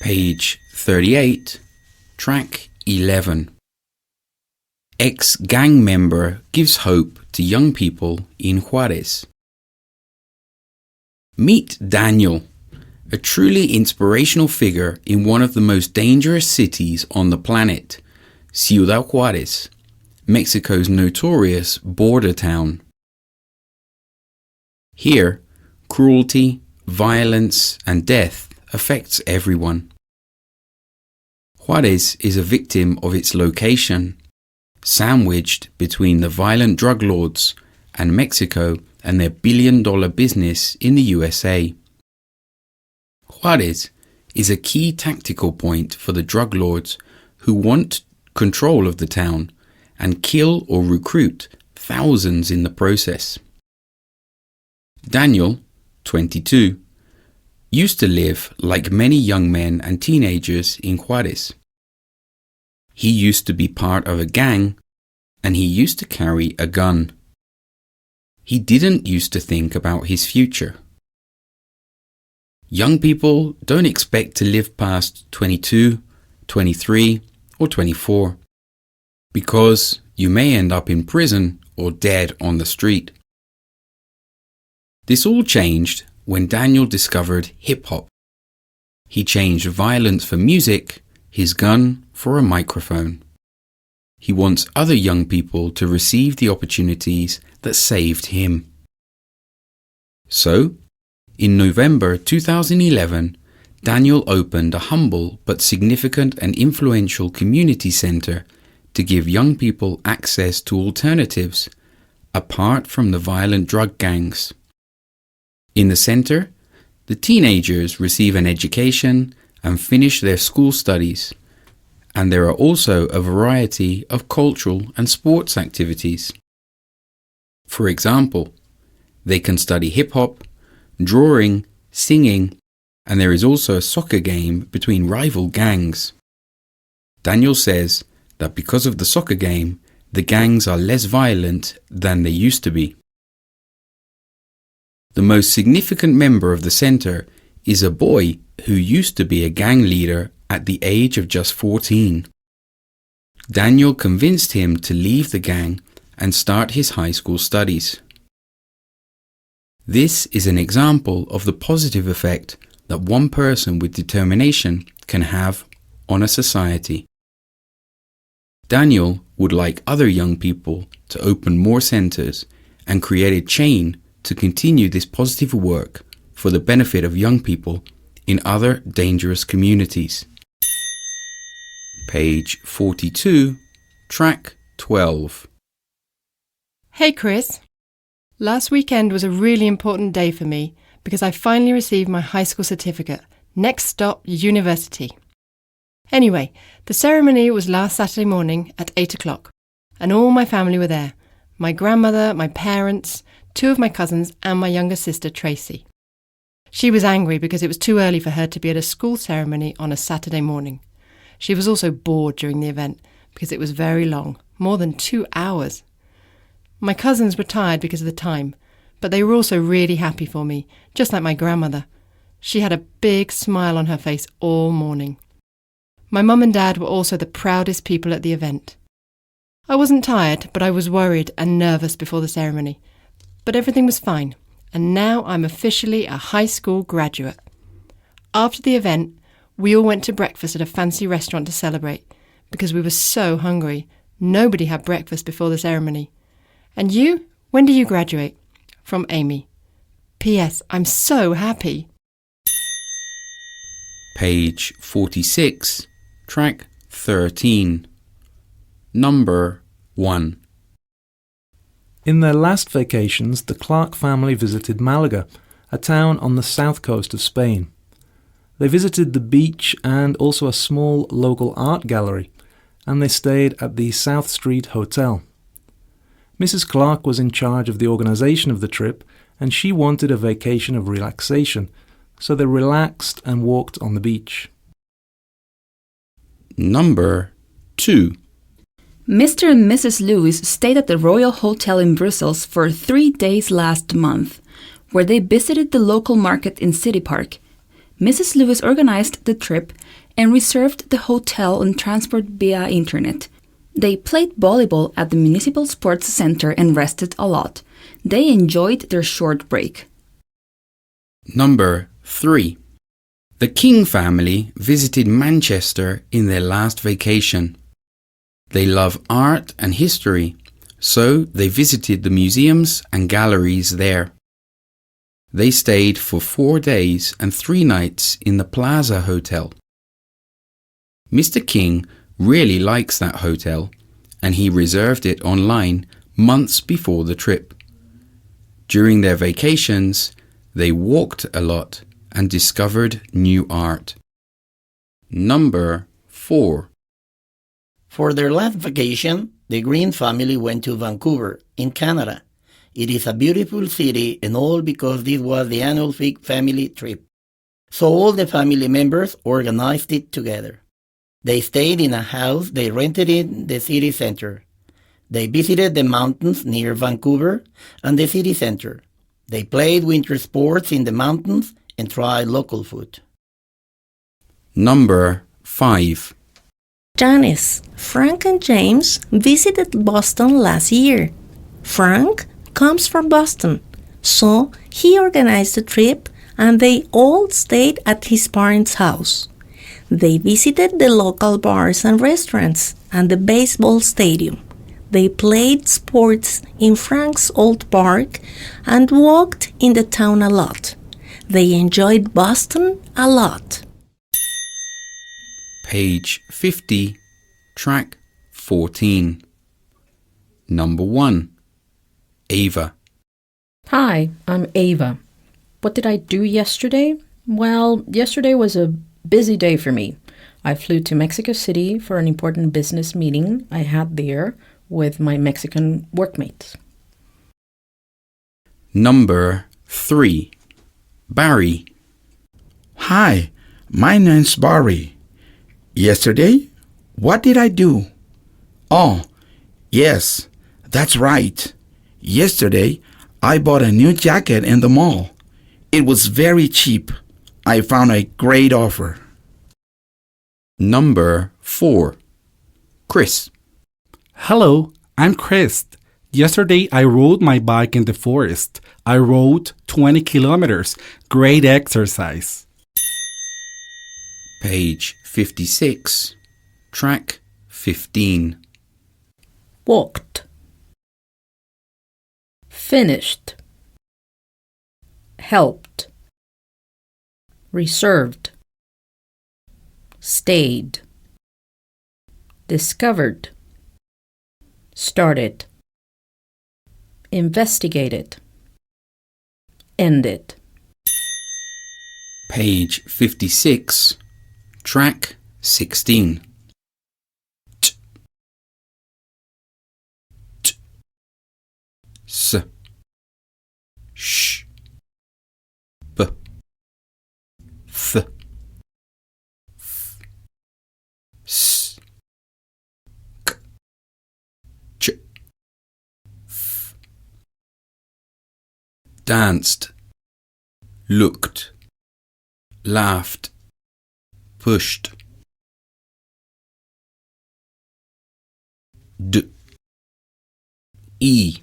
Page 38, track 11. Ex-gang member gives hope to young people in Juarez. Meet Daniel, a truly inspirational figure in one of the most dangerous cities on the planet, Ciudad Juarez, Mexico's notorious border town. Here, cruelty, violence, and death affects everyone. Juarez is a victim of its location, sandwiched between the violent drug lords and Mexico and their billion-dollar business in the USA. Juarez is a key tactical point for the drug lords who want control of the town and kill or recruit thousands in the process. Daniel, 22, used to live like many young men and teenagers in Juarez. He used to be part of a gang, and he used to carry a gun. He didn't used to think about his future. Young people don't expect to live past 22, 23, or 24, because you may end up in prison or dead on the street. This all changed when Daniel discovered hip-hop. He changed violence for music, his gun for a microphone. He wants other young people to receive the opportunities that saved him. So, in November 2011, Daniel opened a humble but significant and influential community center to give young people access to alternatives apart from the violent drug gangs. In the center, the teenagers receive an education and finish their school studies, and there are also a variety of cultural and sports activities. For example, they can study hip-hop, drawing, singing, and there is also a soccer game between rival gangs. Daniel says that because of the soccer game, the gangs are less violent than they used to be. The most significant member of the center is a boy who used to be a gang leader at the age of just 14. Daniel convinced him to leave the gang and start his high school studies. This is an example of the positive effect that one person with determination can have on a society. Daniel would like other young people to open more centers and create a chain to continue this positive work for the benefit of young people in other dangerous communities. Page 42, track 12. Hey Chris, last weekend was a really important day for me because I finally received my high school certificate. Next stop, university. Anyway, the ceremony was last Saturday morning at 8 o'clock, and all my family were there. My grandmother, my parents, 2 of my cousins, and my younger sister, Tracy. She was angry because it was too early for her to be at a school ceremony on a Saturday morning. She was also bored during the event because it was very long, more than 2 hours. My cousins were tired because of the time, but they were also really happy for me, just like my grandmother. She had a big smile on her face all morning. My mum and dad were also the proudest people at the event. I wasn't tired, but I was worried and nervous before the ceremony. But everything was fine, and now I'm officially a high school graduate. After the event, we all went to breakfast at a fancy restaurant to celebrate, because we were so hungry. Nobody had breakfast before the ceremony. And you? When do you graduate? From Amy. P.S. I'm so happy. Page 46, track 13. Number 1. In their last vacations, the Clark family visited Malaga, a town on the south coast of Spain. They visited the beach and also a small local art gallery, and they stayed at the South Street Hotel. Mrs. Clark was in charge of the organization of the trip, and she wanted a vacation of relaxation, so they relaxed and walked on the beach. Number 2. Mr. and Mrs. Lewis stayed at the Royal Hotel in Brussels for 3 days last month, where they visited the local market in City Park. Mrs. Lewis organized the trip and reserved the hotel and transport via internet. They played volleyball at the municipal sports center and rested a lot. They enjoyed their short break. Number 3. The King family visited Manchester in their last vacation. They love art and history, so they visited the museums and galleries there. They stayed for 4 days and 3 nights in the Plaza Hotel. Mr. King really likes that hotel, and he reserved it online months before the trip. During their vacations, they walked a lot and discovered new art. Number 4. For their last vacation, the Green family went to Vancouver, in Canada. It is a beautiful city, and all because this was the annual family trip. So all the family members organized it together. They stayed in a house they rented in the city center. They visited the mountains near Vancouver and the city center. They played winter sports in the mountains and tried local food. Number 5. Janice, Frank and James visited Boston last year. Frank comes from Boston, so he organized the trip and they all stayed at his parents' house. They visited the local bars and restaurants and the baseball stadium. They played sports in Frank's old park and walked in the town a lot. They enjoyed Boston a lot. Page 50, track 14. Number 1. Ava. Hi, I'm Ava. What did I do yesterday? Well, yesterday was a busy day for me. I flew to Mexico City for an important business meeting I had there with my Mexican workmates. Number 3. Barry. Hi, my name's Barry. Yesterday, what did I do? Oh, yes, that's right. Yesterday, I bought a new jacket in the mall. It was very cheap. I found a great offer. Number 4. Chris. Hello, I'm Chris. Yesterday I rode my bike in the forest. I rode 20 kilometers. Great exercise. Page 56, track 15. Walked. Finished. Helped. Reserved. Stayed. Discovered. Started. Investigated. Ended. Page 56, track 16. T. T. S. Sh. B. Th. F. S. K. Ch. F. Danced. Looked. Laughed. Pushed. D. E.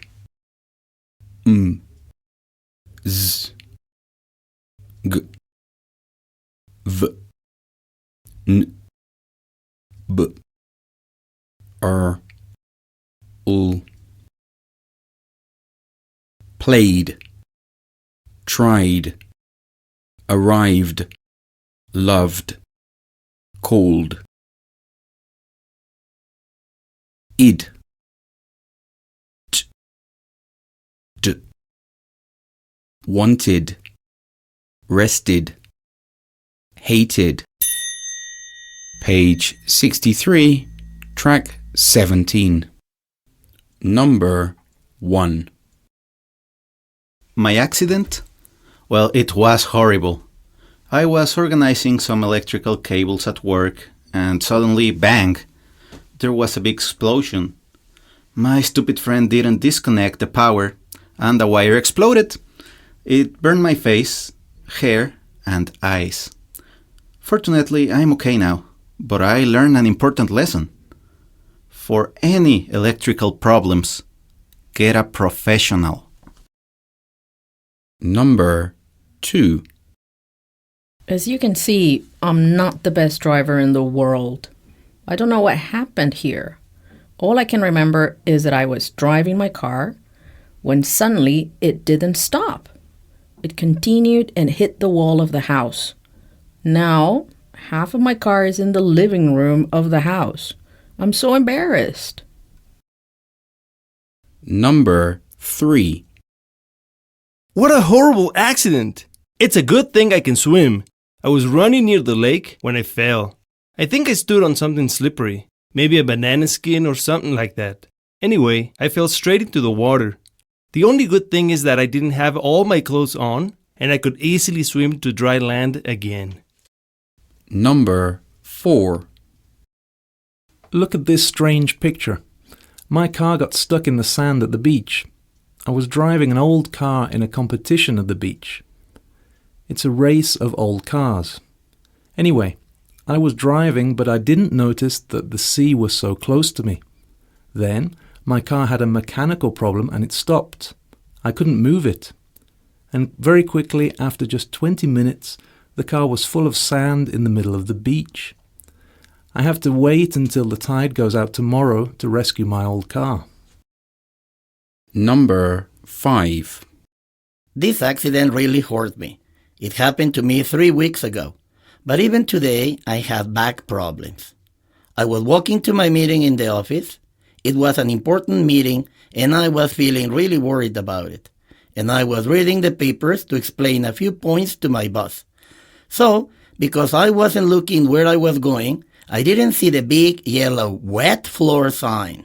M. Z. G. V. N. B. R. L. Played. Tried. Arrived. Loved. Called. Id. T. D. Wanted. Rested. Hated. Page 63, track 17. Number 1. My accident? Well, it was horrible. I was organizing some electrical cables at work, and suddenly, bang! There was a big explosion. My stupid friend didn't disconnect the power, and the wire exploded. It burned my face, hair, and eyes. Fortunately, I'm okay now, but I learned an important lesson. For any electrical problems, get a professional. Number 2. As you can see, I'm not the best driver in the world. I don't know what happened here. All I can remember is that I was driving my car when suddenly it didn't stop. It continued and hit the wall of the house. Now, half of my car is in the living room of the house. I'm so embarrassed. Number 3. What a horrible accident! It's a good thing I can swim. I was running near the lake when I fell. I think I stood on something slippery, maybe a banana skin or something like that. Anyway, I fell straight into the water. The only good thing is that I didn't have all my clothes on and I could easily swim to dry land again. Number 4. Look at this strange picture. My car got stuck in the sand at the beach. I was driving an old car in a competition at the beach. It's a race of old cars. Anyway, I was driving, but I didn't notice that the sea was so close to me. Then, my car had a mechanical problem and it stopped. I couldn't move it. And very quickly, after just 20 minutes, the car was full of sand in the middle of the beach. I have to wait until the tide goes out tomorrow to rescue my old car. Number 5. This accident really hurt me. It happened to me 3 weeks ago. But even today, I have back problems. I was walking to my meeting in the office. It was an important meeting, and I was feeling really worried about it. And I was reading the papers to explain a few points to my boss. So, because I wasn't looking where I was going, I didn't see the big yellow wet floor sign.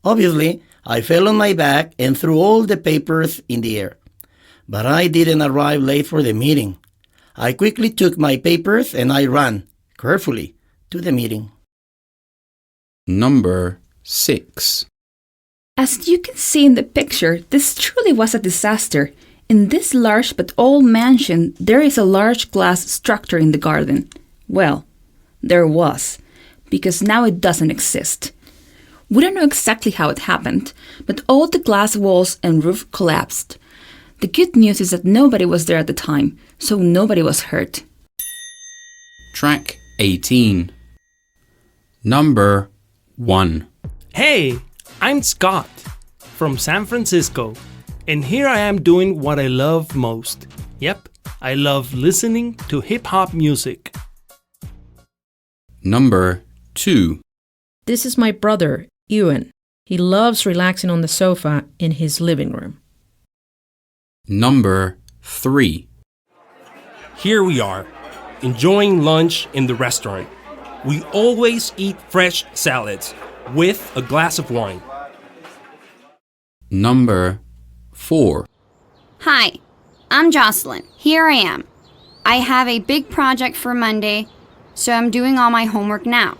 Obviously, I fell on my back and threw all the papers in the air. But I didn't arrive late for the meeting. I quickly took my papers and I ran, carefully, to the meeting. Number 6. As you can see in the picture, this truly was a disaster. In this large but old mansion, there is a large glass structure in the garden. Well, there was, because now it doesn't exist. We don't know exactly how it happened, but all the glass walls and roof collapsed. The good news is that nobody was there at the time, so nobody was hurt. Track 18. Number 1. Hey, I'm Scott from San Francisco, and here I am doing what I love most. Yep, I love listening to hip-hop music. Number 2. This is my brother, Ewan. He loves relaxing on the sofa in his living room. Number 3. Here we are, enjoying lunch in the restaurant. We always eat fresh salads with a glass of wine. Number 4. Hi, I'm Jocelyn. Here I am. I have a big project for Monday, so I'm doing all my homework now.